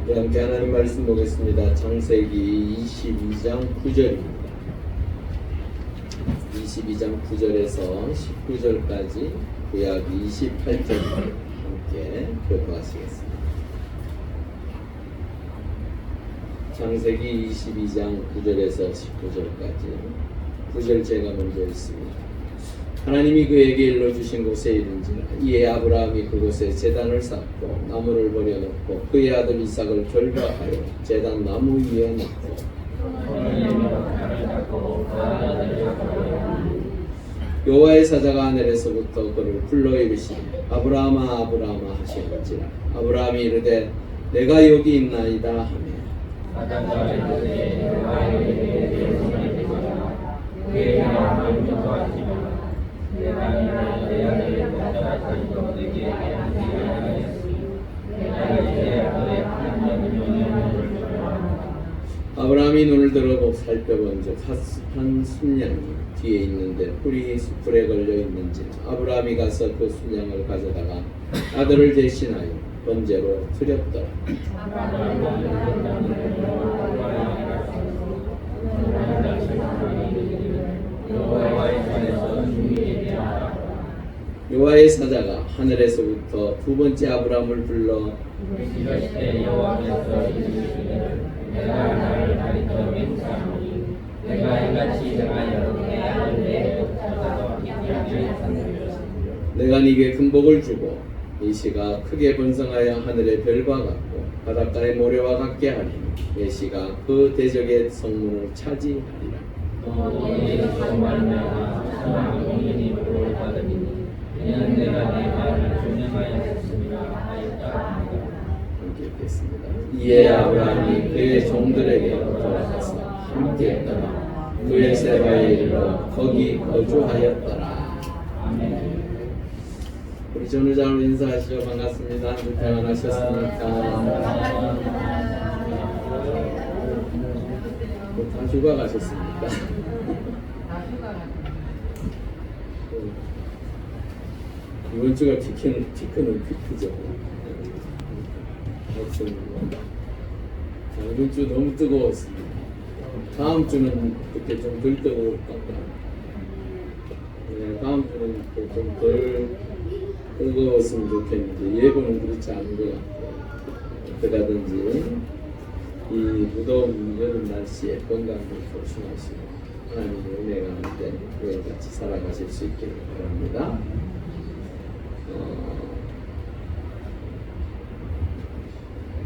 우리 함께 하나님 말씀 보겠습니다. 창세기 22장 9절입니다. 22장 9절에서 19절까지 구약 28절을 함께 교도하시겠습니다. 창세기 22장 9절에서 19절까지 9절 제가 먼저 읽습니다. 하나님이 그에게 일러주신 곳에 이른지라 이에 아브라함이 그곳에 제단을 쌓고 나무를 버려놓고 그의 아들 이삭을 결박하여 제단 나무 위에 놓고 여호와의 사자가 하늘에서부터 그를 불러 이르시니 아브라함아 아브라함아 하시는지라 아브라함이 이르되 내가 여기 있나이다 하며 사자가 이르되 내가 여기 있나이다 그의 마음을 인도하시며 내가 내 아들을 갖다가 너에게 하였으니 내가 이제 너의 하나님의 명령을 주라. 아브라함이 눈을 들어 살펴본즉 한 순양이 뒤에 있는데 뿔이 숯불에 걸려 있는지 아브라함이 가서 그 순양을 가져다가 아들을 대신하여 번제로 드렸더라. 여호와의 사자가 하늘에서부터 두 번째 아브라함을 불러 이르시되 여호와께서 이르시되 내가 나를 가리켜 맹세하노니 내가 이같이 행하여 내 아들의 사자와 내가 네게 금복을 주고 이 씨가 크게 번성하여 하늘의 별과 같고 바닷가의 모래와 같게 하리니 이 씨가 그 대적의 성문을 차지하리라. 이에 아브라함이 그의 종들에게 돌아가서 함께 떠나 브에세바에 이르러 거기 거주하였더라. 아멘. 우리 전우장으로 인사하시죠. 반갑습니다. 평안하셨습니까? 다 휴가 가셨습니까? 이번 주가 피크는 피크죠. 이번 주 너무 뜨거웠습니다. 다음 주는 그때 좀 덜 뜨거울 것 같아요. 다음 주는 좀 덜 뜨거웠으면 좋겠는데 예보는 그렇지 않은 것 같아요. 어떻게든지 이 무더운 여름 날씨에 건강을 조심하시고 하나님의 은혜가 함께 같이 살아가실 수 있기를 바랍니다.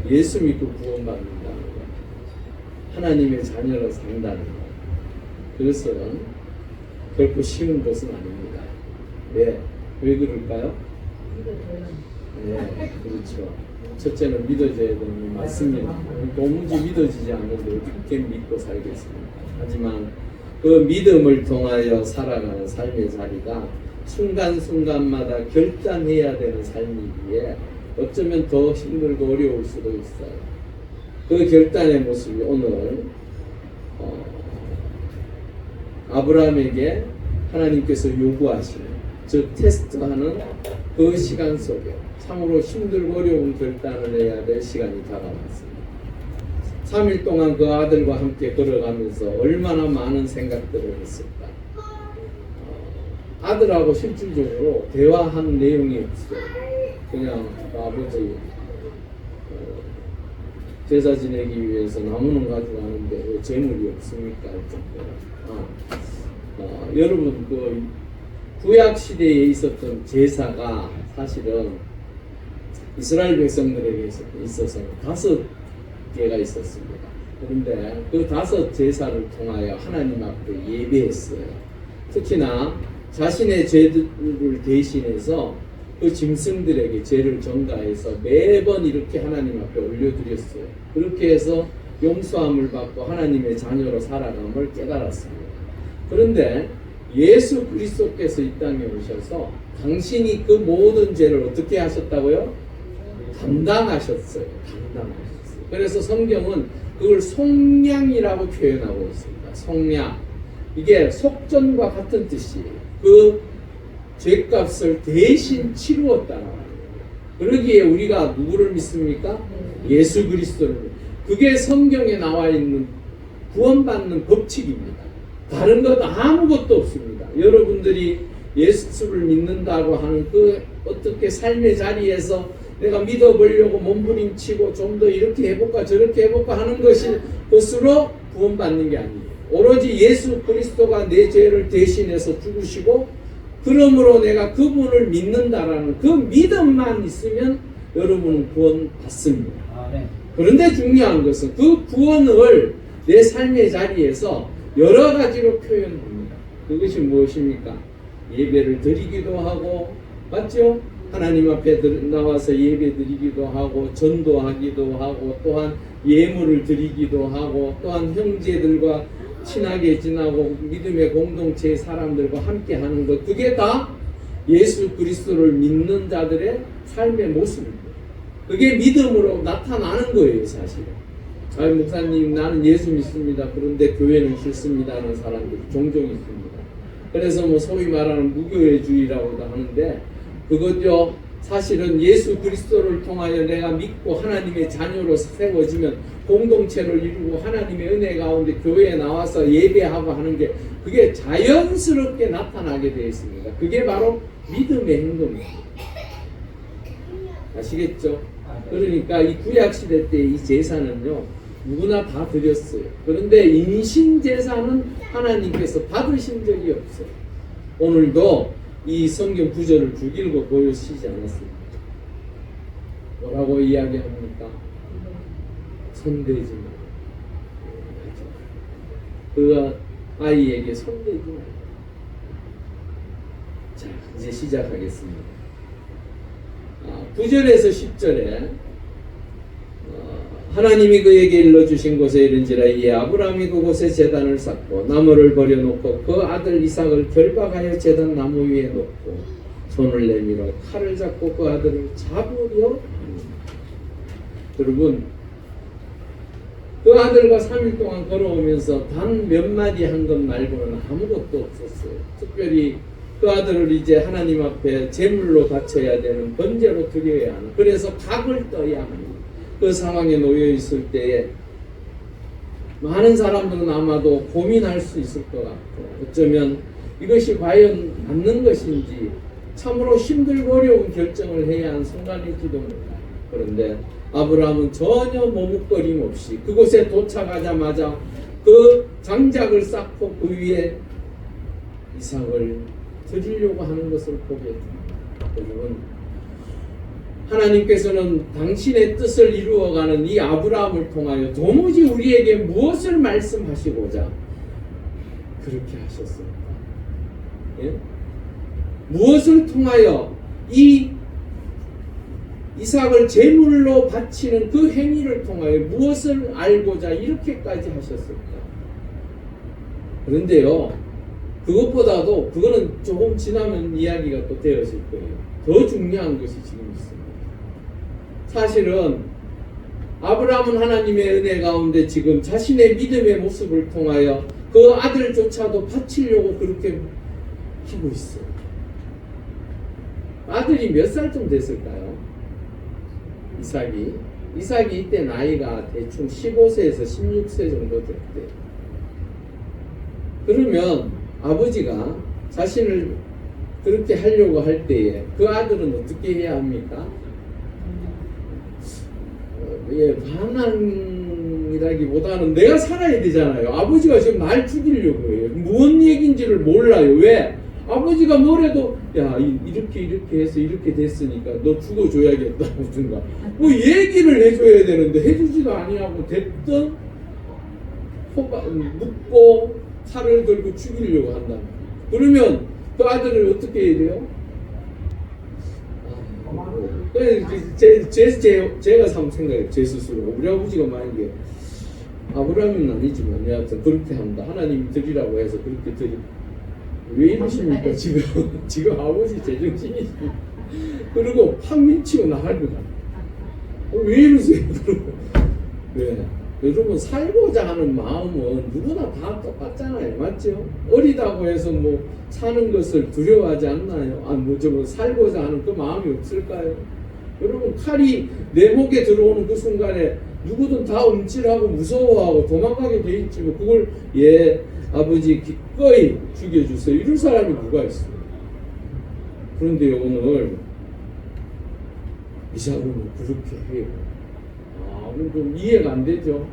예수 믿고 구원받는다는 것, 하나님의 자녀로 산다는 것, 그것은 결코 쉬운 것은 아닙니다. 왜 그럴까요? 네, 그렇죠. 첫째는 믿어져야 되는 건 맞습니다. 도무지 믿어지지 않는데 어떻게 믿고 살겠습니까? 하지만 그 믿음을 통하여 살아가는 삶의 자리가 순간순간마다 결단해야 되는 삶이기에 어쩌면 더 힘들고 어려울 수도 있어요. 그 결단의 모습이 오늘 아브라함에게 하나님께서 요구하시는, 즉 테스트하는 그 시간 속에 참으로 힘들고 어려운 결단을 해야 될 시간이 다가왔습니다. 3일 동안 그 아들과 함께 걸어가면서 얼마나 많은 생각들을 했을까. 아들하고 실질적으로 대화한 내용이 없어요. 그냥 아버지 제사 지내기 위해서 나무는 가져가는데 왜 재물이 없습니까? 여러분 그 구약 시대에 있었던 제사가 사실은 이스라엘 백성들에게 있어서 5개가 있었습니다. 그런데 그 5 제사를 통하여 하나님 앞에 예배했어요. 특히나 자신의 죄를 대신해서 그 짐승들에게 죄를 전가해서 매번 이렇게 하나님 앞에 올려드렸어요. 그렇게 해서 용서함을 받고 하나님의 자녀로 살아감을 깨달았습니다. 그런데 예수 그리스도께서 이 땅에 오셔서 당신이 그 모든 죄를 어떻게 하셨다고요? 담당하셨어요. 그래서 성경은 그걸 속량이라고 표현하고 있습니다. 속량. 이게 속전과 같은 뜻이에요. 그 죄값을 대신 치루었다는 거예요. 그러기에 우리가 누구를 믿습니까? 예수 그리스도를. 그게 성경에 나와 있는 구원받는 법칙입니다. 다른 것 아무것도 없습니다. 여러분들이 예수를 믿는다고 하는 그 어떻게 삶의 자리에서 내가 믿어보려고 몸부림치고 좀 더 이렇게 해볼까 저렇게 해볼까 하는 것으로 구원받는 게 아니에요. 오로지 예수 그리스도가 내 죄를 대신해서 죽으시고 그러므로 내가 그분을 믿는다라는 그 믿음만 있으면 여러분은 구원받습니다. 그런데 중요한 것은 그 구원을 내 삶의 자리에서 여러 가지로 표현합니다. 그것이 무엇입니까? 예배를 드리기도 하고, 맞죠? 하나님 앞에 나와서 예배 드리기도 하고, 전도하기도 하고, 또한 예물을 드리기도 하고, 또한 형제들과 친하게 지나고 믿음의 공동체의 사람들과 함께 하는 것, 그게 다 예수 그리스도를 믿는 자들의 삶의 모습입니다. 그게 믿음으로 나타나는 거예요, 사실은. 아니, 목사님, 나는 예수 믿습니다. 그런데 교회는 싫습니다 하는 사람들이 종종 있습니다. 그래서 뭐 소위 말하는 무교회주의라고도 하는데, 그것요, 사실은 예수 그리스도를 통하여 내가 믿고 하나님의 자녀로 세워지면 공동체를 이루고 하나님의 은혜 가운데 교회에 나와서 예배하고 하는 게 그게 자연스럽게 나타나게 되어 있습니다. 그게 바로 믿음의 행동입니다. 아시겠죠? 그러니까 이 구약시대 때 이 제사는요, 누구나 다 드렸어요. 그런데 인신제사는 하나님께서 받으신 적이 없어요. 오늘도 이 성경 구절을 쭉 읽어 보여주시지 않았습니까? 뭐라고 이야기합니까? 손대지 마. 그 아이에게 손대지 마. 자, 이제 시작하겠습니다. 9절에서 10절에 하나님이 그에게 일러주신 곳에 이른지라 이에 아브라함이 그곳에 제단을 쌓고 나무를 버려놓고 그 아들 이삭을 결박하여 제단 나무 위에 놓고 손을 내밀어 칼을 잡고 그 아들을 잡으려 합니다. 여러분, 그 아들과 3일 동안 걸어오면서 단 몇 마디 한 것 말고는 아무것도 없었어요. 특별히 그 아들을 이제 하나님 앞에 제물로 바쳐야 되는, 번제로 드려야 하는, 그래서 각을 떠야 합니다. 그 상황에 놓여 있을 때에 많은 사람들은 아마도 고민할 수 있을 것 같고, 어쩌면 이것이 과연 맞는 것인지 참으로 힘들고 어려운 결정을 해야 하는 순간일지도 몰라요. 그런데 아브라함은 전혀 머뭇거림 없이 그곳에 도착하자마자 그 장작을 쌓고 그 위에 이삭을 드리려고 하는 것을 보게 됩니다. 여러분, 하나님께서는 당신의 뜻을 이루어가는 이 아브라함을 통하여 도무지 우리에게 무엇을 말씀하시고자 그렇게 하셨습니까? 예? 무엇을 통하여 이 이삭을 제물로 바치는 그 행위를 통하여 무엇을 알고자 이렇게까지 하셨을까? 그런데요, 그것보다도 그거는 조금 지나면 이야기가 또 되어질 거예요. 더 중요한 것이 지금 있습니다. 사실은 아브라함은 하나님의 은혜 가운데 지금 자신의 믿음의 모습을 통하여 그 아들조차도 바치려고 그렇게 하고 있어요. 아들이 몇 살쯤 됐을까요? 이삭이 이때 나이가 대충 15세에서 16세 정도 됐대요. 그러면 아버지가 자신을 그렇게 하려고 할 때에 그 아들은 어떻게 해야 합니까? 반항이라기보다는 내가 살아야 되잖아요. 아버지가 지금 날 죽이려고 해요. 무슨 얘기인지를 몰라요. 왜? 아버지가 뭐래도 야 이렇게 해서 이렇게 됐으니까 너 죽어줘야겠다 무슨가 뭐 얘기를 해줘야 되는데 해주지도 아니하고 됐든 묻고 칼을 들고 죽이려고 한다. 그러면 그 아들을 어떻게 해야 돼요? 제가 생각해요. 제 스스로 우리 아버지가 만약에 아브라함은 아니지만 여하튼 그렇게 합니다. 하나님이 드리라고 해서 그렇게 드리. 왜 이러십니까? 지금 아버지 제정신이십니까? 그리고 팍 밀치고 나갈 것 같아요. 왜 이러세요? 네. 여러분, 살고자 하는 마음은 누구나 다 똑같잖아요. 맞죠? 어리다고 해서 뭐 사는 것을 두려워하지 않나요? 살고자 하는 그 마음이 없을까요? 여러분 칼이 내 목에 들어오는 그 순간에 누구든 다 움찔하고 무서워하고 도망가게 돼 있지 뭐 그걸 아버지 기꺼이 죽여주세요 이럴 사람이 누가 있어요. 그런데 오늘 이삭은 그렇게 해요. 그럼 좀 이해가 안 되죠.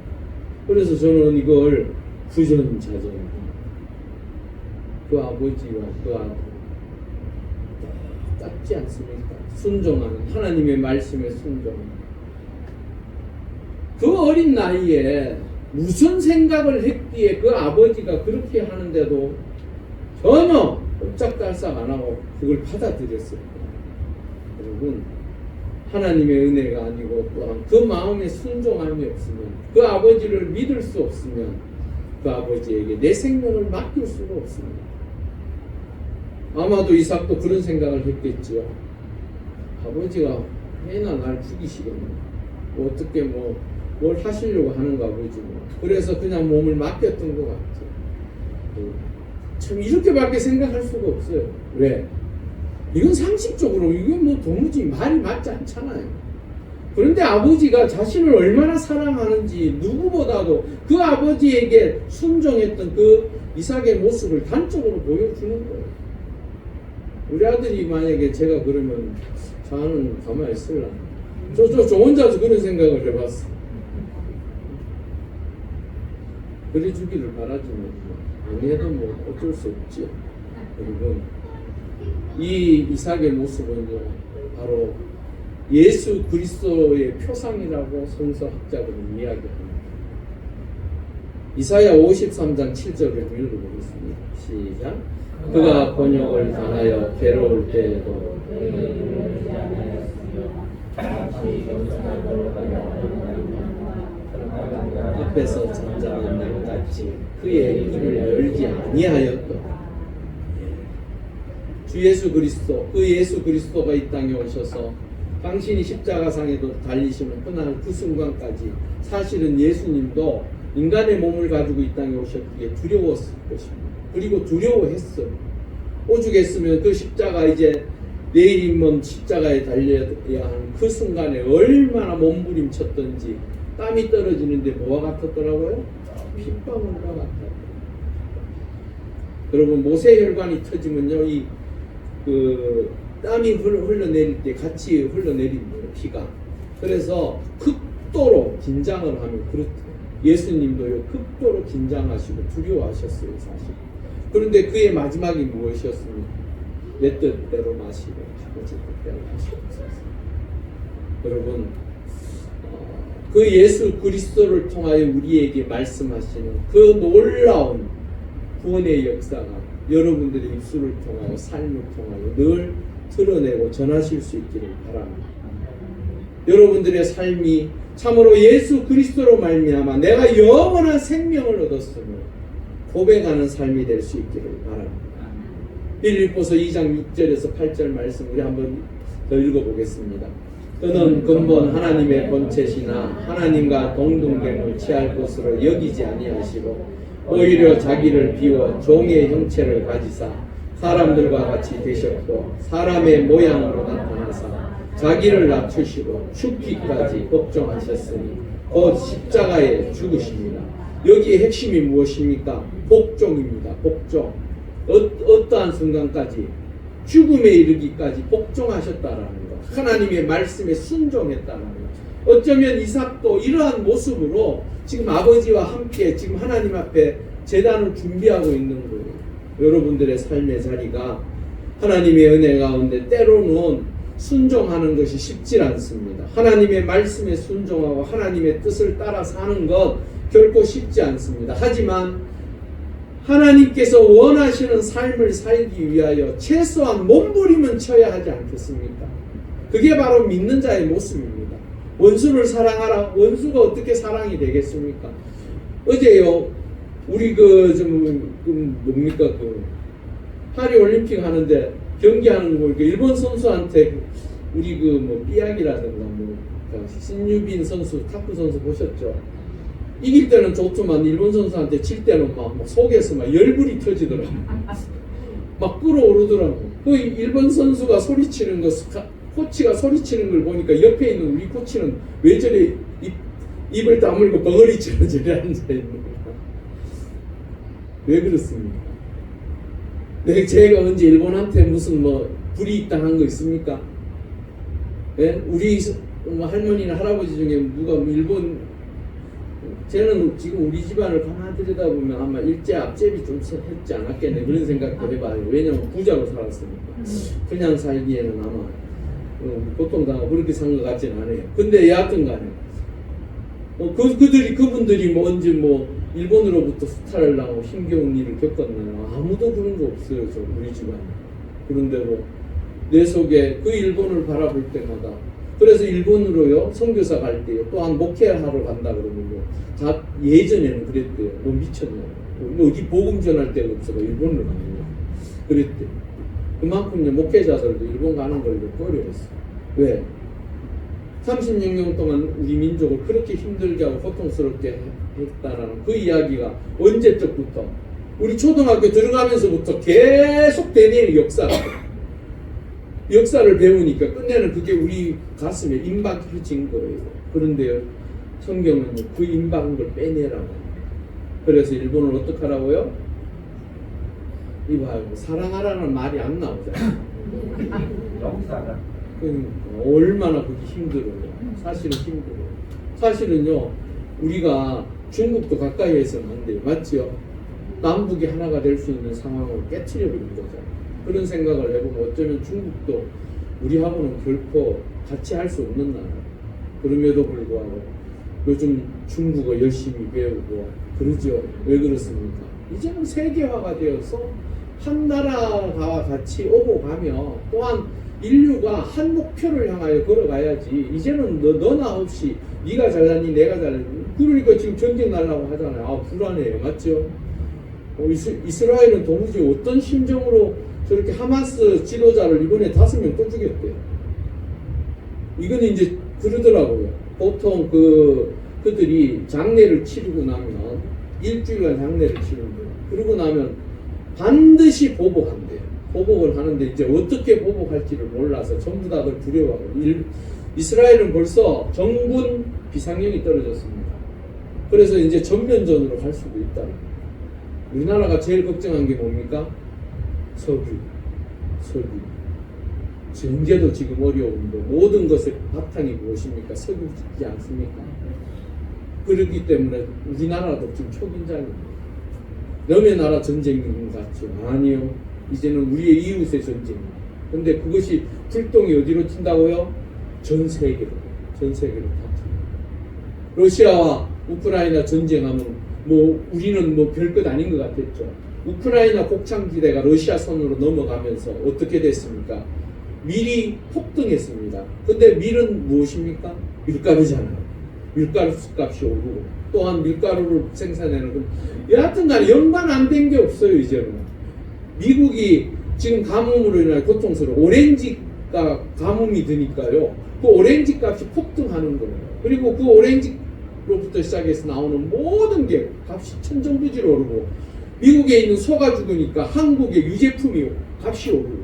그래서 저는 이걸 부전자전 그 아버지와 그 아들 똑같지 않습니까? 순종하는 하나님의 말씀에 순종하는 그 어린 나이에 무슨 생각을 했기에 그 아버지가 그렇게 하는데도 전혀 꼼짝달싹 안 하고 그걸 받아들였어요. 여러분 하나님의 은혜가 아니고 또한 그 마음에 순종함이 없으면 그 아버지를 믿을 수 없으면 그 아버지에게 내 생명을 맡길 수가 없습니다. 아마도 이삭도 그런 생각을 했겠지요. 아버지가 해나 날 죽이시겠네. 뭐 어떻게 뭘 하시려고 하는가 보지 뭐. 그래서 그냥 몸을 맡겼던 것 같아요. 참 이렇게밖에 생각할 수가 없어요. 왜? 이건 상식적으로 이건 뭐 도무지 말이 맞지 않잖아요. 그런데 아버지가 자신을 얼마나 사랑하는지 누구보다도 그 아버지에게 순종했던 그 이삭의 모습을 단적으로 보여주는 거예요. 우리 아들이 만약에 제가 그러면 저는 가만히 있을라. 저 혼자서 그런 생각을 해봤어. 그래 주기를 바라지만 안 해도 뭐 어쩔 수 없지요. 여러분 이 이삭의 모습은요 바로 예수 그리스도의 표상이라고 성서학자들은 이야기합니다. 이사야 53장 7절을 읽어보겠습니다. 시작. 그가 번역을 당하여 괴로울 때에도 앞에서 잠잠한 나같이 그의 입을 열지 아니하였더라. 주 예수 그리스도, 그 예수 그리스도가 이 땅에 오셔서 당신이 십자가상에도 달리시는 그날 그 순간까지 사실은 예수님도 인간의 몸을 가지고 이 땅에 오셨기에 두려웠을 것입니다. 그리고 두려워했어요. 오죽했으면 그 십자가 이제 내일이면 십자가에 달려야 하는 그 순간에 얼마나 몸부림쳤던지 땀이 떨어지는데 뭐와 같았더라고요? 핏방울과 같아요. 여러분 모세혈관이 터지면요 그 땀이 흘러내릴 때 같이 흘러내립니다. 피가. 그래서 극도로 긴장을 하면 그렇대요. 예수님도요 극도로 긴장하시고 두려워하셨어요 사실. 그런데 그의 마지막이 무엇이었습니까? 내 뜻대로 마시고 아버지 뜻대로 마시옵소서. 여러분 그 예수 그리스도를 통하여 우리에게 말씀하시는 그 놀라운 구원의 역사가 여러분들의 입술을 통하여 삶을 통하여 늘 드러내고 전하실 수 있기를 바랍니다. 여러분들의 삶이 참으로 예수 그리스도로 말미암아 내가 영원한 생명을 얻었음을 고백하는 삶이 될 수 있기를 바랍니다. 빌립보서 2장 6절에서 8절 말씀 우리 한번 더 읽어보겠습니다. 그는 근본 하나님의 본체시나 하나님과 동등됨을 취할 것으로 여기지 아니하시고 오히려 자기를 비워 종의 형체를 가지사 사람들과 같이 되셨고 사람의 모양으로 나타나사 자기를 낮추시고 죽기까지 복종하셨으니 곧 십자가에 죽으십니다. 여기에 핵심이 무엇입니까? 복종입니다. 복종. 어떠한 순간까지 죽음에 이르기까지 복종하셨다라는 것. 하나님의 말씀에 순종했다라는 것. 어쩌면 이삭도 이러한 모습으로 지금 아버지와 함께 지금 하나님 앞에 제단을 준비하고 있는 거예요. 여러분들의 삶의 자리가 하나님의 은혜 가운데 때로는 순종하는 것이 쉽지 않습니다. 하나님의 말씀에 순종하고 하나님의 뜻을 따라 사는 것 결코 쉽지 않습니다. 하지만 하나님께서 원하시는 삶을 살기 위하여 최소한 몸부림은 쳐야 하지 않겠습니까? 그게 바로 믿는 자의 모습입니다. 원수를 사랑하라. 원수가 어떻게 사랑이 되겠습니까? 어제요 우리 뭡니까 파리 올림픽 하는데 경기하는 거 일본 선수한테 우리 삐약이라든가 신유빈 선수 탁구 선수 보셨죠? 이길 때는 좋지만 일본 선수한테 칠 때는 막 속에서 막 열불이 터지더라고. 막 끓어오르더라고. 그 일본 선수가 소리치는 거 코치가 소리치는 걸 보니까 옆에 있는 우리 코치는 왜 저래 입을 다물고 벙어리처럼 저래 앉아있는 거야. 왜 그렇습니까? 제가 언제 일본한테 무슨 뭐 불이익당한 거 있습니까? 예? 우리 뭐 할머니나 할아버지 중에 누가 뭐 일본, 쟤는 지금 우리 집안을 가만히 들여다보면 아마 일제 앞제비 좀 했지 않았겠네 그런 생각도 해봐요. 왜냐면 부자로 살았으니까. 그냥 살기에는 아마 보통 다 그렇게 산 것 같지는 않아요. 근데 여하튼 간에 그분들이 뭐 언제 뭐 일본으로부터 수탈을 나고 힘겨운 일을 겪었나요? 아무도 그런 거 없어요. 저 우리 집안에. 그런데도 내 속에 그 일본을 바라볼 때마다, 그래서 일본으로요 선교사 갈 때요 또한 목회하러 간다 그러면요 다 예전에는 그랬대요. 뭐 미쳤냐, 뭐 어디 복음 전할 데가 없어서 일본을 가느냐 그랬대. 그만큼 목회자들도 일본 가는 걸 꺼려했어. 왜? 36년 동안 우리 민족을 그렇게 힘들게 하고 고통스럽게 했다라는 그 이야기가 언제적부터 우리 초등학교 들어가면서부터 계속 되뇌는 역사를 배우니까 끝내는 그게 우리 가슴에 임박해진 거예요. 그런데요 성경은 그 임박한 걸 빼내라고. 그래서 일본을 어떻게 하라고요? 이봐요, 사랑하라는 말이 안 나오잖아요. 얼마나 그게 힘들어요. 사실은 힘들어요. 사실은요 우리가 중국도 가까이 해서는 안 돼요. 맞죠? 남북이 하나가 될 수 있는 상황을 깨트려버린 거잖아요. 그런 생각을 해보면 어쩌면 중국도 우리하고는 결코 같이 할 수 없는 나라. 그럼에도 불구하고 요즘 중국어 열심히 배우고 그러죠. 왜 그렇습니까? 이제는 세계화가 되어서 한 나라가 같이 오고 가며 또한 인류가 한 목표를 향하여 걸어가야지. 이제는 너나 없이 네가 잘났니 내가 잘났니. 그러니까 지금 전쟁 날라고 하잖아요. 아 불안해요. 맞죠? 이스라엘은 도무지 어떤 심정으로 저렇게 하마스 지도자를 이번에 5명 또 죽였대요. 이건 이제 그러더라고요. 보통 그들이 장례를 치르고 나면 일주일간 장례를 치르는데 그러고 나면 반드시 보복한대요. 보복을 하는데 이제 어떻게 보복할지를 몰라서 전부 다들 두려워하고 이스라엘은 벌써 정군 비상령이 떨어졌습니다. 그래서 이제 전면전으로 갈 수도 있다. 우리나라가 제일 걱정한 게 뭡니까? 석유. 전제도 지금 어려운데 모든 것의 바탕이 무엇입니까? 석유지 않습니까? 그렇기 때문에 우리나라도 지금 초긴장입니다. 너네 나라 전쟁 같죠? 아니요. 이제는 우리의 이웃의 전쟁입니다. 근데 그것이 불똥이 어디로 튄다고요? 전 세계로 다 튄다. 러시아와 우크라이나 전쟁하면 뭐 우리는 뭐 별것 아닌 것 같았죠. 우크라이나 곡창지대가 러시아 손으로 넘어가면서 어떻게 됐습니까? 밀이 폭등했습니다. 근데 밀은 무엇입니까? 밀가루잖아요. 밀가루 값이 오르고 또한 밀가루를 생산하는 여하튼 간에 연관 안 된 게 없어요. 이제는 미국이 지금 가뭄으로 인해 고통스러워 오렌지가 가뭄이 드니까요 그 오렌지 값이 폭등하는 거예요. 그리고 그 오렌지로부터 시작해서 나오는 모든 게 값이 천정부지로 오르고 미국에 있는 소가 죽으니까 한국의 유제품이 값이 오르고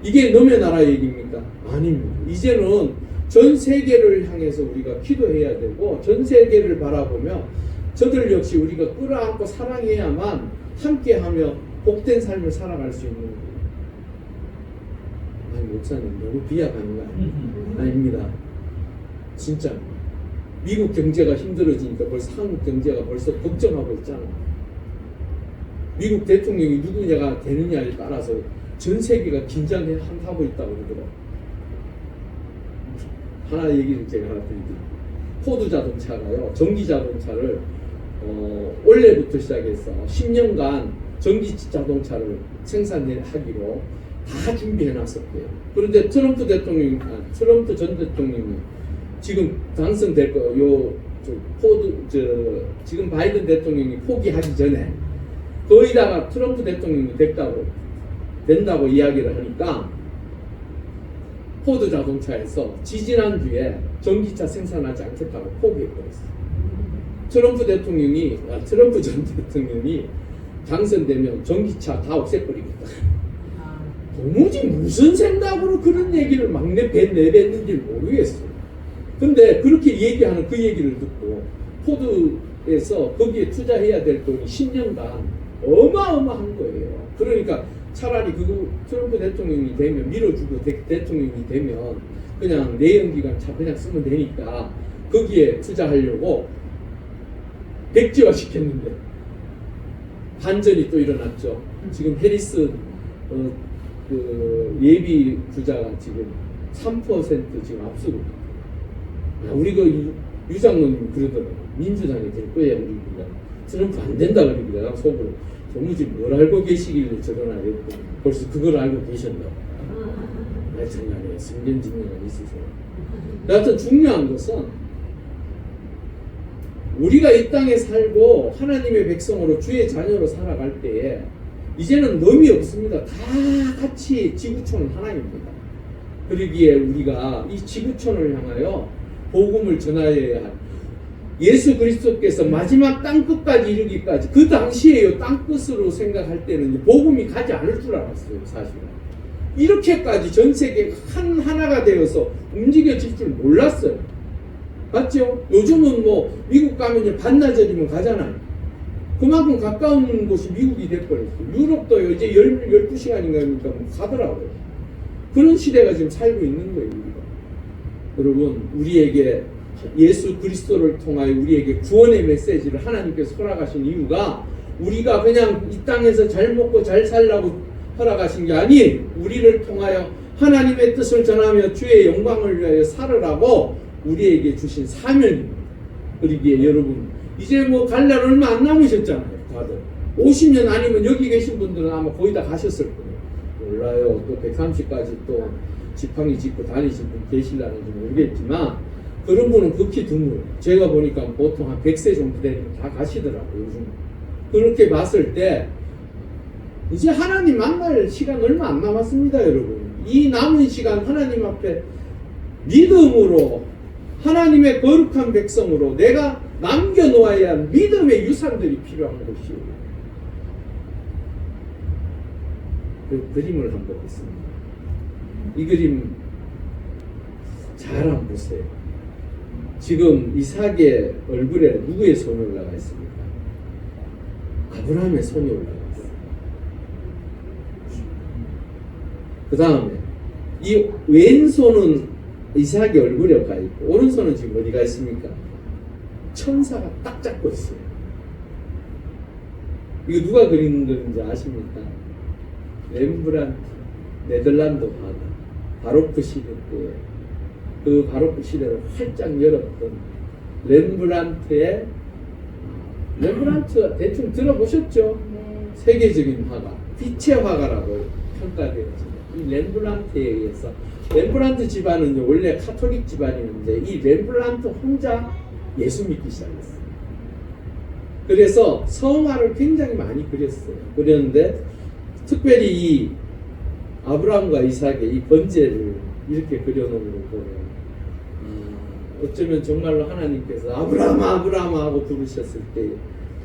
이게 너네 나라 얘기입니까? 아닙니다. 이제는 전 세계를 향해서 우리가 기도해야 되고 전 세계를 바라보며 저들 역시 우리가 끌어안고 사랑해야만 함께하며 복된 삶을 살아갈 수 있는 거예요. 아니 목사님 너무 비약한 거 아닙니다. 진짜 미국 경제가 힘들어지니까 벌써 한국 경제가 벌써 걱정하고 있잖아. 미국 대통령이 누구냐가 되느냐에 따라서 전 세계가 긴장하고 있다고 그러더라고요. 하나 얘기를 제가 하나 드릴게요. 포드 자동차가요 전기 자동차를 올해부터 시작해서 10년간 전기 자동차를 생산하기로 다 준비해 놨었대요. 그런데 트럼프 전 대통령이 지금 당선될 거요. 지금 바이든 대통령이 포기하기 전에 거기다가 트럼프 대통령이 된다고 이야기를 하니까 포드 자동차에서 지지난주에 전기차 생산하지 않겠다고 포기해버렸어요. 트럼프 전 대통령이 당선되면 전기차 다 없애버리겠다. 도무지 무슨 생각으로 그런 얘기를 막 내뱉는지 모르겠어요. 근데 그렇게 얘기하는 그 얘기를 듣고 포드에서 거기에 투자해야 될 돈이 10년간 어마어마한 거예요. 그러니까 차라리 그거 트럼프 대통령이 되면 밀어주고 대통령이 되면 그냥 내연기관 차 그냥 쓰면 되니까 거기에 투자하려고 백지화 시켰는데 반전이 또 일어났죠. 지금 해리스 그 예비 주자가 지금 3% 지금 앞서고 우리 그 유장로님 그러더라고. 민주당이 될 거야 우리가. 트럼프 안 된다 그러니까 속으로 도무지 뭘 알고 계시길래 저러나 했더니 벌써 그걸 알고 계셨나. 하여튼간에 성견지명이 있으세요. 하여튼 중요한 것은 우리가 이 땅에 살고 하나님의 백성으로 주의 자녀로 살아갈 때에 이제는 놈이 없습니다. 다 같이 지구촌은 하나입니다. 그러기에 우리가 이 지구촌을 향하여 복음을 전하여야 할 예수 그리스도께서 마지막 땅끝까지 이르기까지 그 당시에요 땅끝으로 생각할 때는 복음이 가지 않을 줄 알았어요. 사실은 이렇게까지 전 세계가 하나가 되어서 움직여질 줄 몰랐어요. 맞죠? 요즘은 뭐 미국 가면 반나절이면 가잖아요. 그만큼 가까운 곳이 미국이 돼버렸어요. 유럽도 이제 12시간인가 하니까 뭐 가더라고요. 그런 시대가 지금 살고 있는 거예요. 우리가. 여러분 우리에게 예수 그리스도를 통하여 우리에게 구원의 메시지를 하나님께서 허락하신 이유가 우리가 그냥 이 땅에서 잘 먹고 잘 살라고 허락하신 게 아니 우리를 통하여 하나님의 뜻을 전하며 주의 영광을 위하여 살으라고 우리에게 주신 사명입니다. 그러기에 여러분 이제 뭐 갈 날 얼마 안 남으셨잖아요. 다들 50년 아니면 여기 계신 분들은 아마 거의 다 가셨을 거예요. 몰라요. 또 130까지 또 지팡이 짚고 다니신 분 계실라는지 모르겠지만 그런 분은 극히 드물어요. 제가 보니까 보통 한 100세 정도 되면 다 가시더라고요. 요즘 그렇게 봤을 때 이제 하나님 만날 시간 얼마 안 남았습니다. 여러분 이 남은 시간 하나님 앞에 믿음으로 하나님의 거룩한 백성으로 내가 남겨놓아야 할 믿음의 유산들이 필요한 것이요. 그 그림을 한번 보겠습니다. 이 그림 잘 한번 보세요. 지금 이삭의 얼굴에 누구의 손이 올라가 있습니까? 아브라함의 손이 올라가 있어요. 그 다음에 이 왼손은 이삭의 얼굴에 가 있고 오른손은 지금 어디가 있습니까? 천사가 딱 잡고 있어요. 이거 누가 그린 건지 아십니까? 렘브란트 네덜란드 화가 바로크 시대 때 그 바로크 시대를 활짝 열었던 렘브란트 대충 들어보셨죠? 네. 세계적인 화가 빛의 화가라고 평가되었습니다. 이 렘브란트에 의해서 렘브란트 집안은 원래 카톨릭 집안이었는데 이 렘브란트 혼자 예수 믿기 시작했어요. 그래서 성화를 굉장히 많이 그렸어요. 그렸는데 특별히 이 아브라함과 이삭의 이 번제를 이렇게 그려놓은 걸 보면 어쩌면 정말로 하나님께서 아브라함 아브라함 하고 부르셨을 때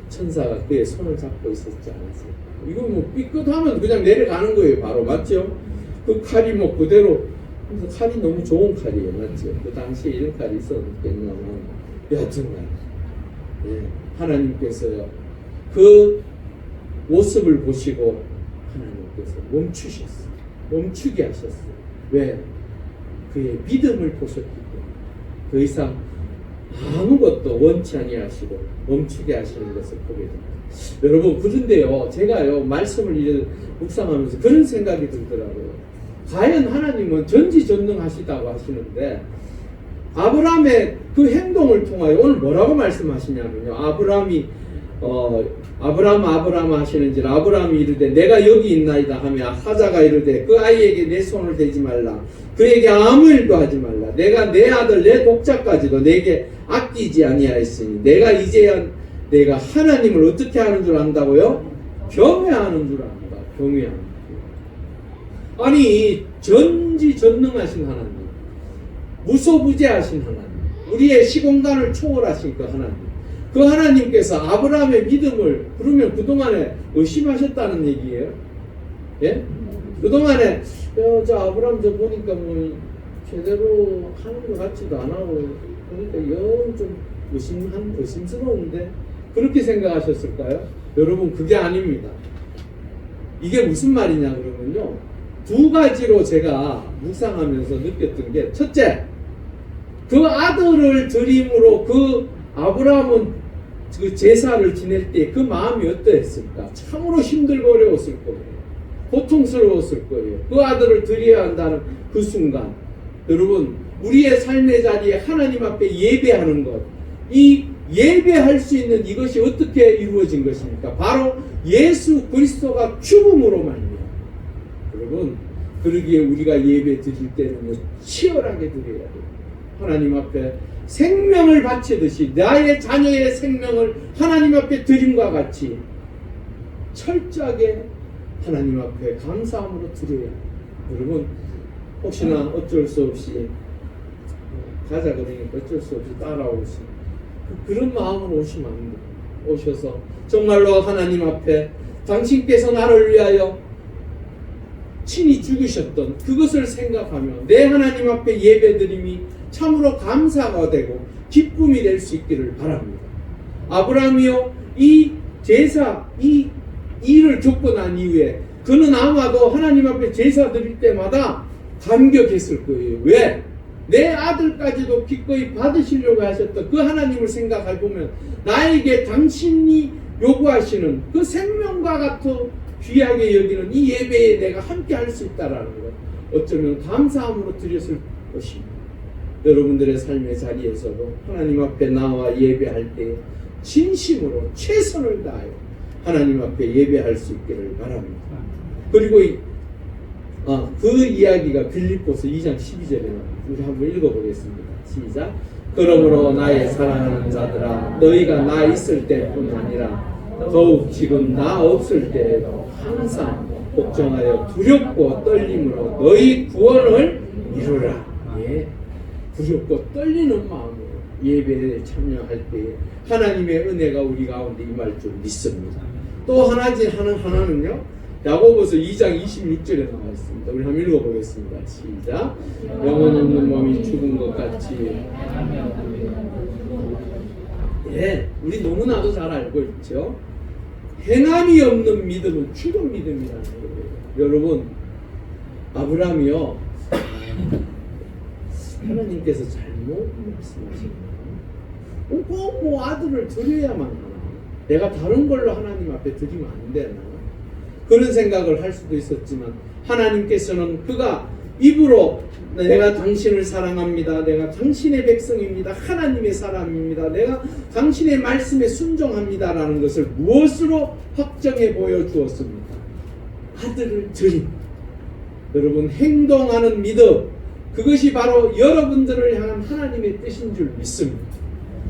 천사가 그의 손을 잡고 있었지 않았어요. 이거 뭐 삐끗하면 그냥 내려가는 거예요. 바로 맞죠? 그 칼이 뭐 그대로 그래서 칼이 너무 좋은 칼이에요. 맞죠? 그 당시에 이런 칼이 있었겠냐면 여하튼간 하나님께서요 그 모습을 보시고 하나님께서 멈추셨어요. 멈추게 하셨어요. 왜? 그의 믿음을 보셨기 때문에 더 이상 아무것도 원치 아니하시고 멈추게 하시는 것을 보게 됩니다. 여러분 그런데요 제가요 말씀을 이제 묵상하면서 그런 생각이 들더라고요. 과연 하나님은 전지전능하시다고 하시는데 아브라함의 그 행동을 통하여 오늘 뭐라고 말씀하시냐면요. 아브라함 하시는지라 아브라함이 이르되 내가 여기 있나이다 하며 하자가 이르되 그 아이에게 내 손을 대지 말라 그에게 아무 일도 하지 말라 내가 내 아들 내 독자까지도 내게 아끼지 아니하였으니 내가 이제야 내가 하나님을 어떻게 하는 줄 안다고요? 경외하는 줄 안다. 경외하는 줄. 아니 전지전능하신 하나님 무소부재하신 하나님 우리의 시공간을 초월하신 그 하나님 그 하나님께서 아브라함의 믿음을 그러면 그동안에 의심하셨다는 얘기예요? 예? 그동안에 저 아브라함 저 보니까 뭐 제대로 하는 것 같지도 않아 그러니까 영 좀 의심스러운데 그렇게 생각하셨을까요? 여러분 그게 아닙니다. 이게 무슨 말이냐 그러면요, 두 가지로 제가 묵상하면서 느꼈던 게, 첫째, 그 아들을 드림으로 그 아브라함은 그 제사를 지낼 때 그 마음이 어떠했을까? 참으로 힘들고 어려웠을 거예요. 고통스러웠을 거예요. 그 아들을 드려야 한다는 그 순간. 여러분, 우리의 삶의 자리에 하나님 앞에 예배하는 것, 이 예배할 수 있는 이것이 어떻게 이루어진 것입니까? 바로 예수 그리스도가 죽음으로 말미암아. 여러분, 그러기에 우리가 예배 드릴 때는 치열하게 드려야 돼요. 하나님 앞에 생명을 바치듯이 나의 자녀의 생명을 하나님 앞에 드림과 같이 철저하게 하나님 앞에 감사함으로 드려야 해요. 여러분, 혹시나 어쩔 수 없이 가자 그러니까 어쩔 수 없이 따라오시 그런 마음으로 오시면 안 돼요. 오셔서 정말로 하나님 앞에 당신께서 나를 위하여 친히 죽으셨던 그것을 생각하며 내 하나님 앞에 예배드림이 참으로 감사가 되고 기쁨이 될 수 있기를 바랍니다. 아브라함이요, 이 제사, 이 일을 겪고 난 이후에 그는 아마도 하나님 앞에 제사 드릴 때마다 감격했을 거예요. 왜? 내 아들까지도 기꺼이 받으시려고 하셨던 그 하나님을 생각해보면 나에게 당신이 요구하시는 그 생명과 같은 귀하게 여기는 이 예배에 내가 함께 할 수 있다라는 것, 어쩌면 감사함으로 드렸을 것입니다. 여러분들의 삶의 자리에서도 하나님 앞에 나와 예배할 때 진심으로 최선을 다하여 하나님 앞에 예배할 수 있기를 바랍니다. 그리고 그 이야기가 빌립보서 2장 12절에 나옵니다. 우리 한번 읽어보겠습니다. 시작. 그러므로 나의 사랑하는 자들아, 너희가 나 있을 때뿐 아니라 더욱 지금 나 없을 때에도 항상 걱정하여 두렵고 떨림으로 너희 구원을 이루라. 예. 두렵고 떨리는 마음으로 예배에 참여할 때에 하나님의 은혜가 우리 가운데 임할 줄 믿습니다. 또 하나는요, 야고보서 2장 26절에 나와 있습니다. 우리 한번 읽어보겠습니다. 시작. 영혼 없는 몸이 죽은 것 같이. 예, 우리 너무나도 잘 알고 있죠. 행함이 없는 믿음은 죽은 믿음이라는 거예요. 여러분, 아브라함이요, 하나님께서 잘못 말씀하신 거예요. 꼭 아들을 드려야만 하나? 내가 다른 걸로 하나님 앞에 드리면 안 되나? 그런 생각을 할 수도 있었지만 하나님께서는 그가 입으로 내가 당신을 사랑합니다, 내가 당신의 백성입니다, 하나님의 사람입니다, 내가 당신의 말씀에 순종합니다 라는 것을 무엇으로 확정해 보여주었습니까? 아들을 드림. 여러분, 행동하는 믿음, 그것이 바로 여러분들을 향한 하나님의 뜻인 줄 믿습니다.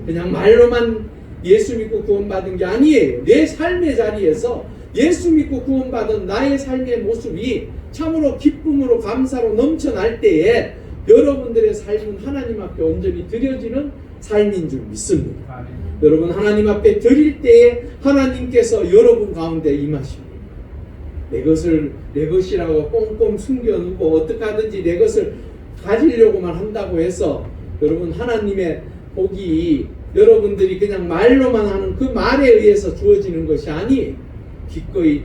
그냥 말로만 예수 믿고 구원받은 게 아니에요. 내 삶의 자리에서 예수 믿고 구원받은 나의 삶의 모습이 참으로 기쁨으로 감사로 넘쳐날 때에 여러분들의 삶은 하나님 앞에 온전히 드려지는 삶인 줄 믿습니다. 여러분, 하나님 앞에 드릴 때에 하나님께서 여러분 가운데 임하십니다. 내 것을 내 것이라고 꽁꽁 숨겨놓고 어떻게 하든지 내 것을 가지려고만 한다고 해서 여러분, 하나님의 복이 여러분들이 그냥 말로만 하는 그 말에 의해서 주어지는 것이 아니에요. 기꺼이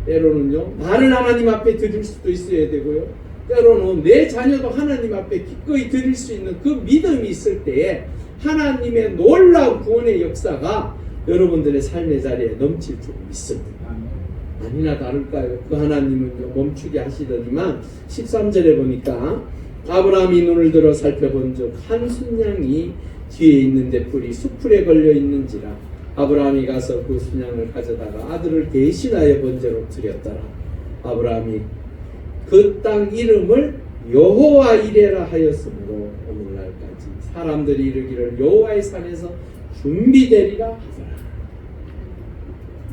때로는요, 나를 하나님 앞에 드릴 수도 있어야 되고요, 때로는 내 자녀도 하나님 앞에 기꺼이 드릴 수 있는 그 믿음이 있을 때에 하나님의 놀라운 구원의 역사가 여러분들의 삶의 자리에 넘칠 줄 믿습니다. 아니나 다를까요? 그 하나님은 멈추게 하시더니만 13절에 보니까 아브라함이 눈을 들어 살펴본즉 한 순양이 뒤에 있는데 뿔이 수풀에 걸려 있는지라 아브라함이 가서 그 순양을 가져다가 아들을 대신하여 번제로 드렸더라. 아브라함이 그 땅 이름을 여호와 이레라 하였으므로 오늘날까지 사람들이 이르기를 여호와의 산에서 준비되리라 하더라.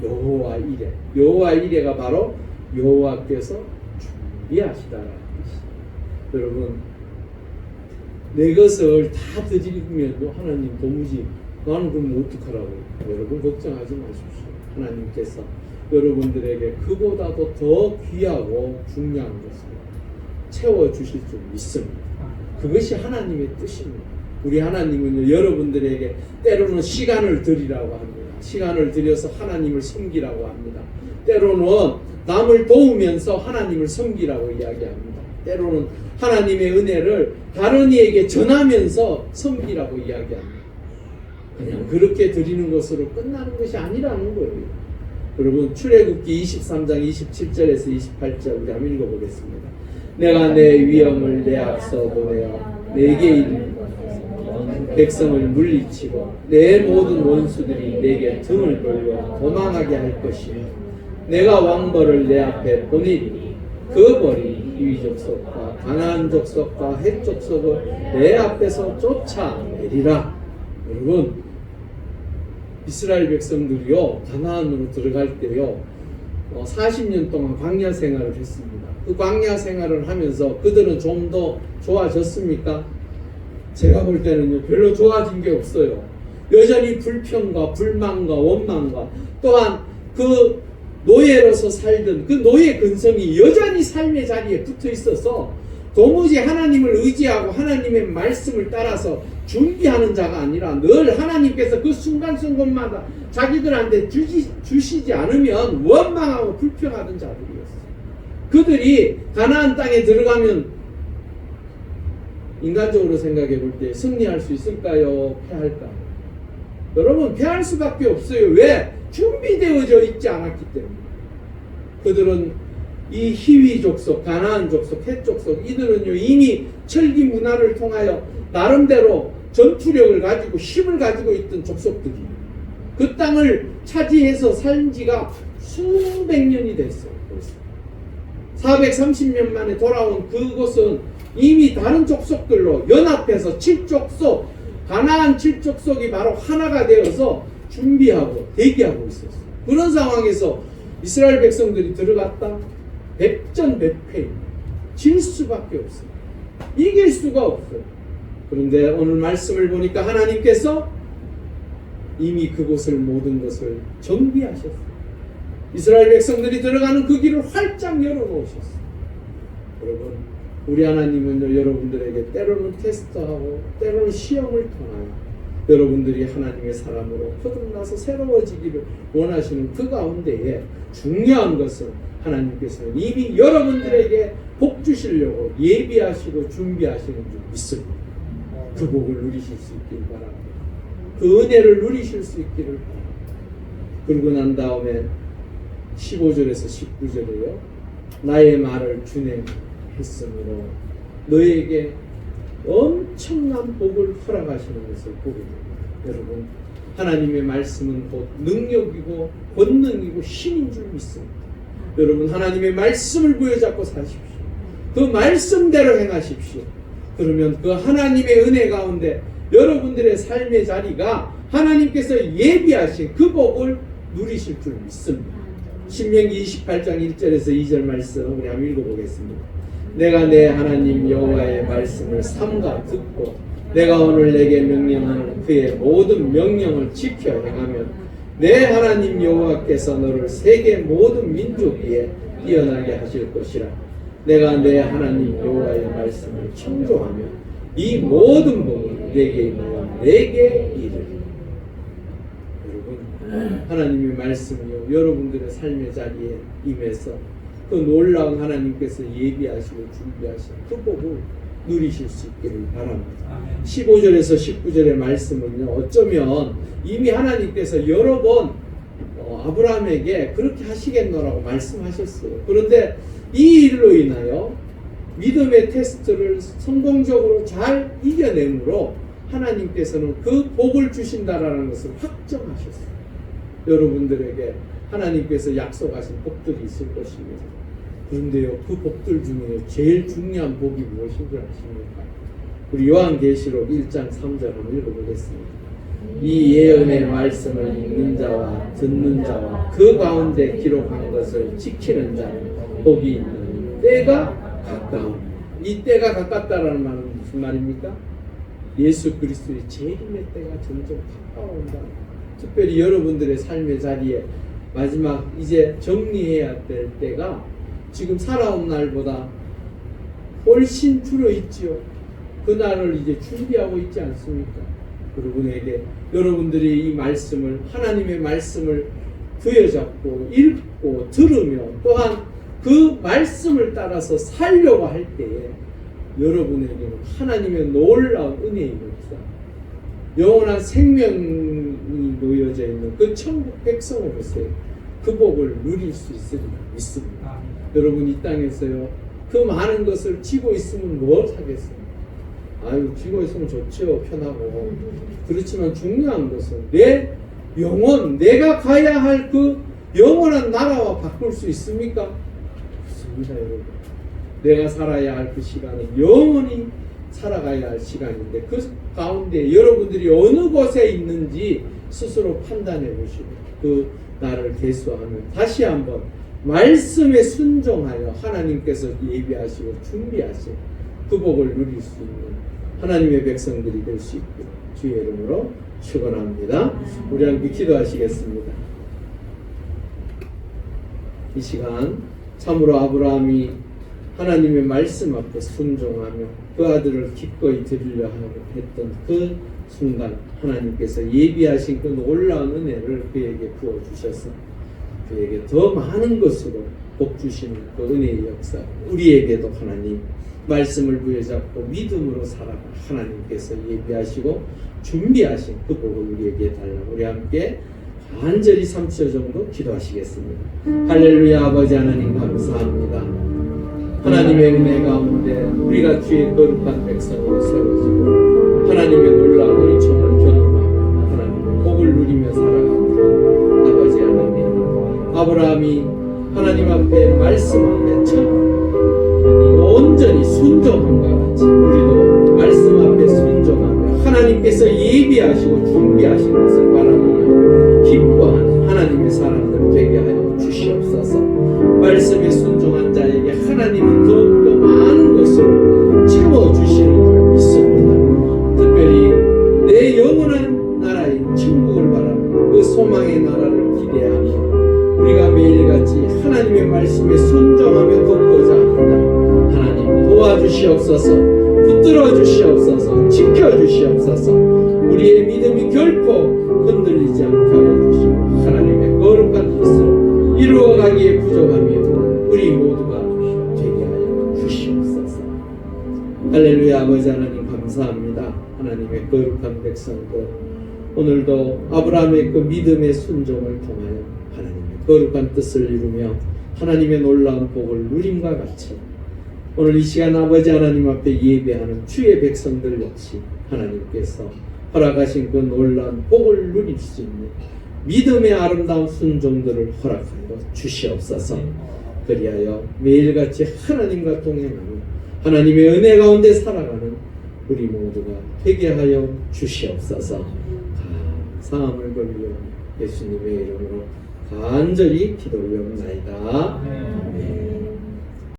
여호와 이레, 여호와 이레가 바로 여호와께서 준비하시다라는 것이. 여러분, 내 것을 다 드리면 하나님 도무지 나는 그럼 어떡하라고. 여러분 걱정하지 마십시오. 하나님께서 여러분들에게 그보다도 더 귀하고 중요한 것을 채워주실 줄 믿습니다. 그것이 하나님의 뜻입니다. 우리 하나님은 여러분들에게 때로는 시간을 드리라고 합니다. 시간을 들여서 하나님을 섬기라고 합니다. 때로는 남을 도우면서 하나님을 섬기라고 이야기합니다. 때로는 하나님의 은혜를 다른 이에게 전하면서 섬기라고 이야기합니다. 그냥 그렇게 드리는 것으로 끝나는 것이 아니라는 거예요. 여러분 출애굽기 23장 27절에서 28절 우리 한번 읽어보겠습니다. 내가 내 위엄을 내 앞서 보내어 내게 이르는 백성을 물리치고 내 모든 원수들이 내게 등을 돌려 도망하게 할 것이며 내가 왕벌을 내 앞에 보내리니 그 벌이 히위 족속과 가나안 족속과 헷 족속을 내 앞에서 쫓아내리라. 여러분 이스라엘 백성들이요 가나안으로 들어갈 때요 40년 동안 광야 생활을 했습니다. 그 광야 생활을 하면서 그들은 좀 더 좋아졌습니까? 제가 볼 때는요 별로 좋아진 게 없어요. 여전히 불평과 불만과 원망과 또한 그 노예로서 살던 그 노예 근성이 여전히 삶의 자리에 붙어 있어서 도무지 하나님을 의지하고 하나님의 말씀을 따라서 준비하는 자가 아니라 늘 하나님께서 그 순간순간마다 자기들한테 주시지 않으면 원망하고 불평하던 자들이었어요. 그들이 가나안 땅에 들어가면 인간적으로 생각해 볼 때 승리할 수 있을까요? 패할까요? 여러분 패할 수밖에 없어요. 왜? 준비되어져 있지 않았기 때문에. 그들은 이 히위 족속, 가나안 족속, 헷 족속 이들은요 이미 철기 문화를 통하여 나름대로 전투력을 가지고 힘을 가지고 있던 족속들이 그 땅을 차지해서 산 지가 수백 년이 됐어요. 430년 만에 돌아온 그곳은 이미 다른 족속들로 연합해서 7족속 가나안 7족속이 바로 하나가 되어서 준비하고 대기하고 있었어요. 그런 상황에서 이스라엘 백성들이 들어갔다 백전백패 질 수밖에 없어요. 이길 수가 없어요. 그런데 오늘 말씀을 보니까 하나님께서 이미 그곳을 모든 것을 정비하셨어요. 이스라엘 백성들이 들어가는 그 길을 활짝 열어놓으셨어요. 여러분 우리 하나님은 여러분들에게 때로는 테스트하고 때로는 시험을 통하여 여러분들이 하나님의 사람으로 거듭나서 새로워지기를 원하시는 그 가운데에 중요한 것은 하나님께서는 이미 여러분들에게 복 주시려고 예비하시고 준비하시는 줄 믿습니다. 그 복을 누리실 수 있길 바랍니다. 그 은혜를 누리실 수 있기를 바랍니다. 그러고 난 다음에 15절에서 19절에요. 나의 말을 준행했으므로 너에게 엄청난 복을 허락하시는 것을 보게 됩니다. 여러분 하나님의 말씀은 곧 능력이고 권능이고 힘인 줄 믿습니다. 여러분 하나님의 말씀을 부여잡고 사십시오. 그 말씀대로 행하십시오. 그러면 그 하나님의 은혜 가운데 여러분들의 삶의 자리가 하나님께서 예비하신 그 복을 누리실 줄 믿습니다. 신명기 28장 1절에서 2절 말씀 우리 한번 읽어보겠습니다. 내가 내 하나님 여호와의 말씀을 삼가 듣고 내가 오늘 내게 명령하는 그의 모든 명령을 지켜 행하면 내 하나님 여호와께서 너를 세계 모든 민족 위에 뛰어나게 하실 것이라. 내가 내 하나님 여호와의 말씀을 청종하면 이 모든 복을 내게 임하여 내게 이르리. 여러분 하나님의 말씀이요 여러분들의 삶의 자리에 임해서 그 놀라운 하나님께서 예비하시고 준비하신 그 복을 누리실 수 있기를 바랍니다. 15절에서 19절의 말씀은요 어쩌면 이미 하나님께서 여러 번 아브라함에게 그렇게 하시겠노라고 말씀하셨어요. 그런데 이 일로 인하여 믿음의 테스트를 성공적으로 잘 이겨내므로 하나님께서는 그 복을 주신다라는 것을 확정하셨어요. 여러분들에게 하나님께서 약속하신 복들이 있을 것입니다. 그런데요 그 복들 중에 제일 중요한 복이 무엇인 줄 아십니까? 우리 요한계시록 1장 3절 한번 읽어보겠습니다. 이 예언의 말씀을 읽는 자와 듣는 자와 그 가운데 기록한 것을 지키는 자는 복이 있는 때가 가까운. 이 때가 가깝다라는 말은 무슨 말입니까? 예수 그리스도의 재림의 때가 점점 가까워온다. 특별히 여러분들의 삶의 자리에 마지막 이제 정리해야 될 때가 지금 살아온 날보다 훨씬 줄어있지요. 그날을 이제 준비하고 있지 않습니까? 여러분에게 여러분들이 이 말씀을, 하나님의 말씀을 부여잡고 읽고 들으며 또한 그 말씀을 따라서 살려고 할 때에 여러분에게는 하나님의 놀라운 은혜의 역사, 영원한 생명이 놓여져 있는 그 천국 백성으로서의 그 복을 누릴 수 있으리라 믿습니다. 여러분 이 땅에서요 그 많은 것을 쥐고 있으면 뭘 하겠어요? 아유 쥐고 있으면 좋죠, 편하고. 그렇지만 중요한 것은 내 영혼, 내가 가야 할 그 영원한 나라와 바꿀 수 있습니까? 없습니다, 여러분. 내가 살아야 할 그 시간은 영원히 살아가야 할 시간인데 그 가운데 여러분들이 어느 곳에 있는지 스스로 판단해 보시고 그 나를 계수하면 다시 한번 말씀에 순종하여 하나님께서 예비하시고 준비하신 그 복을 누릴 수 있는 하나님의 백성들이 될 수 있고 주의 이름으로 축원합니다. 우리 함께 기도하시겠습니다. 이 시간 참으로 아브라함이 하나님의 말씀 앞에 순종하며 그 아들을 기꺼이 드리려 했던 그 순간 하나님께서 예비하신 그 놀라운 은혜를 그에게 부어주셔서 그에게 더 많은 것으로 복 주시는 그 은혜의 역사, 우리에게도 하나님 말씀을 부여잡고 믿음으로 살아가 하나님께서 예비하시고 준비하신 그 복을 우리에게 달라. 우리 함께 간절히 3초 정도 기도하시겠습니다. 할렐루야. 아버지 하나님 감사합니다. 하나님의 은혜 가운데 우리가 주의 거룩한 백성으로 세워지고 하나님의 놀라운 은총을 경험하고 하나님의 복을 누리며 살아갑니다. 아버지 하나님, 아브라함이 하나님 앞에 말씀 앞에 참 온전히 순종함과 같이 우리도 말씀 앞에 순종하며 하나님께서 예비하시고 준비하신 것을 바라보며 기뻐하는 하나님의 사람들 되게 하여 주시옵소서. 말씀에 순종한 자에게 하나님은 더욱더 많은 것을 채워주시는 줄 믿습니다. 특별히 내 영원한 나라인 천국을 바라보며 그 소망의 나라를 기대하며 우리가 매일같이 하나님의 말씀에 순종하며 걷고자 합니다. 하나님 도와주시옵소서. 붙들어 주시옵소서. 지켜주시옵소서. 우리의 믿음이 결코 흔들리지 않게 하여 주시고 하나님의 거룩한 뜻을 이루어가기에 부족하며 우리 모두가 되게 하여 주시옵소서. 할렐루야. 아버지 하나님 감사합니다. 하나님의 거룩한 백성들 오늘도 아브라함의 그 믿음의 순종을 통하여 하나님의 거룩한 뜻을 이루며 하나님의 놀라운 복을 누림과 같이 오늘 이 시간 아버지 하나님 앞에 예배하는 주의 백성들 역시 하나님께서 허락하신 그 놀라운 복을 누릴 수 있는 믿음의 아름다운 순종들을 허락하여 주시옵소서. 그리하여 매일같이 하나님과 동행하며 하나님의 은혜 가운데 살아가는 우리 모두가 되게 하여 주시옵소서. 감사함을 돌려 예수님의 이름으로 간절히 기도 올려옵나이다. 아멘.